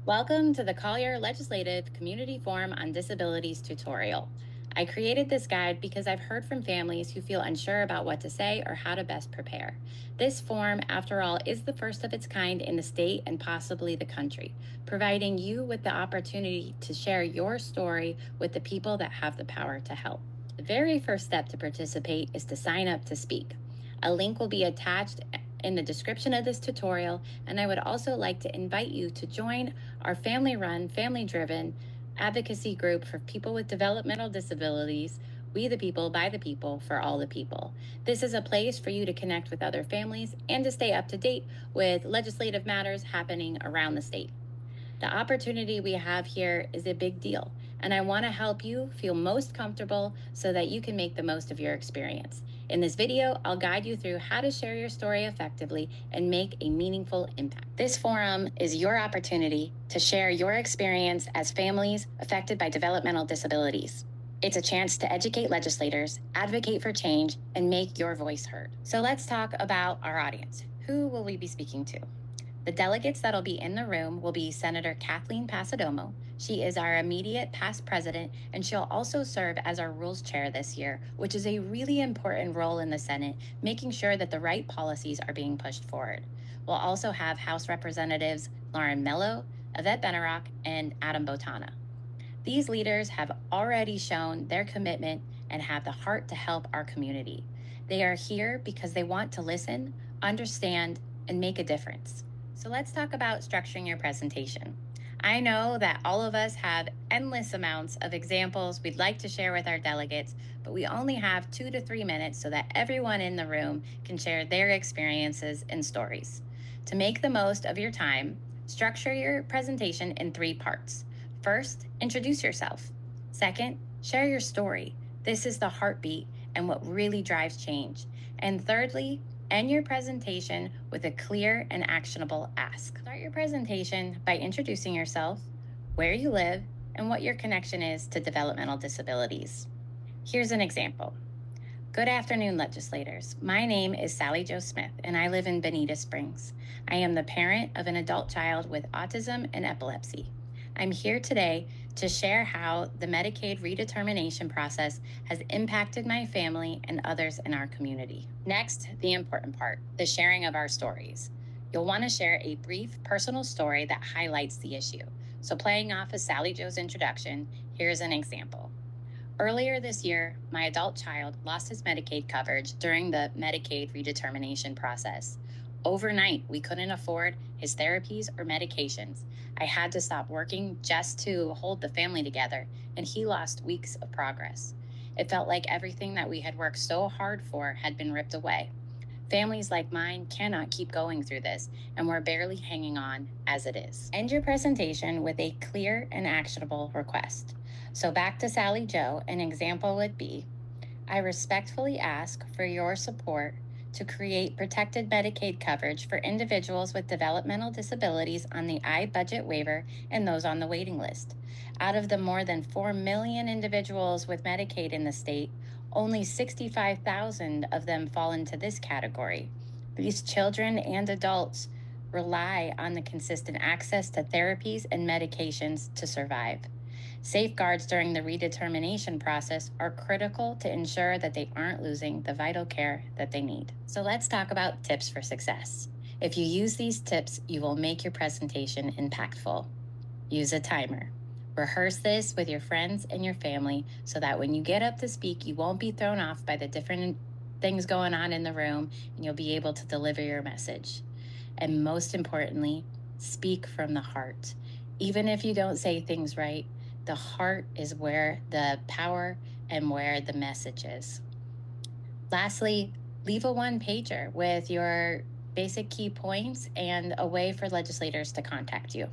Welcome to the Collier Legislative Community Forum on Disabilities tutorial. I created this guide because I've heard from families who feel unsure about what to say or how to best prepare. This forum, after all, is the first of its kind in the state and possibly the country, providing you with the opportunity to share your story with the people that have the power to help. The very first step to participate is to sign up to speak. A link will be attached in the description of this tutorial, and I would also like to invite you to join our family-run, family-driven advocacy group for people with developmental disabilities, We the People, by the People, for all the people. This is a place for you to connect with other families and to stay up to date with legislative matters happening around the state. The opportunity we have here is a big deal, and I want to help you feel most comfortable so that you can make the most of your experience. In this video, I'll guide you through how to share your story effectively and make a meaningful impact. This forum is your opportunity to share your experience as families affected by developmental disabilities. It's a chance to educate legislators, advocate for change, and make your voice heard. So let's talk about our audience. Who will we be speaking to? The delegates that'll be in the room will be Senator Kathleen Pasadomo. She is our immediate past president, and she'll also serve as our rules chair this year, which is a really important role in the Senate, making sure that the right policies are being pushed forward. We'll also have House Representatives Lauren Mello, Yvette Benarock, and Adam Botana. These leaders have already shown their commitment and have the heart to help our community. They are here because they want to listen, understand, and make a difference. So let's talk about structuring your presentation. I know that all of us have endless amounts of examples we'd like to share with our delegates, but we only have 2 to 3 minutes so that everyone in the room can share their experiences and stories. To make the most of your time, structure your presentation in 3 parts. First, introduce yourself. Second, share your story. This is the heartbeat and what really drives change. And thirdly, end your presentation with a clear and actionable ask. Start your presentation by introducing yourself, where you live, and what your connection is to developmental disabilities. Here's an example. Good afternoon, legislators. My name is Sally Jo Smith, and I live in Bonita Springs. I am the parent of an adult child with autism and epilepsy. I'm here today to share how the Medicaid redetermination process has impacted my family and others in our community. Next, the important part, the sharing of our stories. You'll want to share a brief personal story that highlights the issue. So playing off of Sally Jo's introduction, here's an example. Earlier this year, my adult child lost his Medicaid coverage during the Medicaid redetermination process. Overnight, we couldn't afford his therapies or medications. I had to stop working just to hold the family together, and he lost weeks of progress. It felt like everything that we had worked so hard for had been ripped away. Families like mine cannot keep going through this, and we're barely hanging on as it is. End your presentation with a clear and actionable request. So back to Sally Jo, an example would be, I respectfully ask for your support to create protected Medicaid coverage for individuals with developmental disabilities on the I-budget waiver and those on the waiting list. Out of the more than 4 million individuals with Medicaid in the state, only 65,000 of them fall into this category. These children and adults rely on the consistent access to therapies and medications to survive. Safeguards during the redetermination process are critical to ensure that they aren't losing the vital care that they need. So let's talk about tips for success. If you use these tips, you will make your presentation impactful. Use a timer. Rehearse this with your friends and your family so that when you get up to speak, you won't be thrown off by the different things going on in the room, and you'll be able to deliver your message. And most importantly, speak from the heart. Even if you don't say things right, the heart is where the power and where the message is. Lastly, leave a one-pager with your basic key points and a way for legislators to contact you.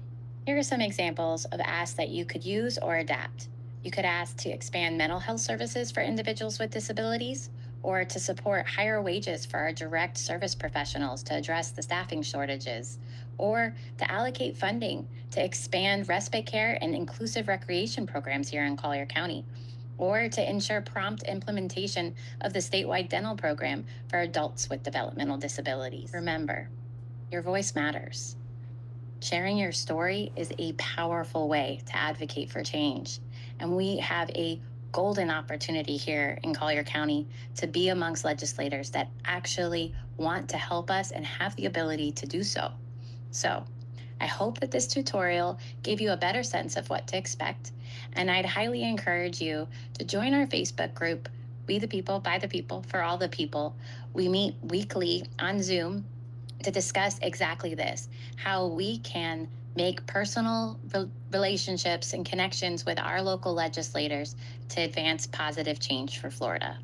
Here are some examples of asks that you could use or adapt. You could ask to expand mental health services for individuals with disabilities, or to support higher wages for our direct service professionals to address the staffing shortages, or to allocate funding to expand respite care and inclusive recreation programs here in Collier County, or to ensure prompt implementation of the statewide dental program for adults with developmental disabilities. Remember, your voice matters. Sharing your story is a powerful way to advocate for change. And we have a golden opportunity here in Collier County to be amongst legislators that actually want to help us and have the ability to do so. So, I hope that this tutorial gave you a better sense of what to expect, and I'd highly encourage you to join our Facebook group, We the People, by the People, for all the people. We meet weekly on Zoom to discuss exactly this, how we can make personal relationships and connections with our local legislators to advance positive change for Florida.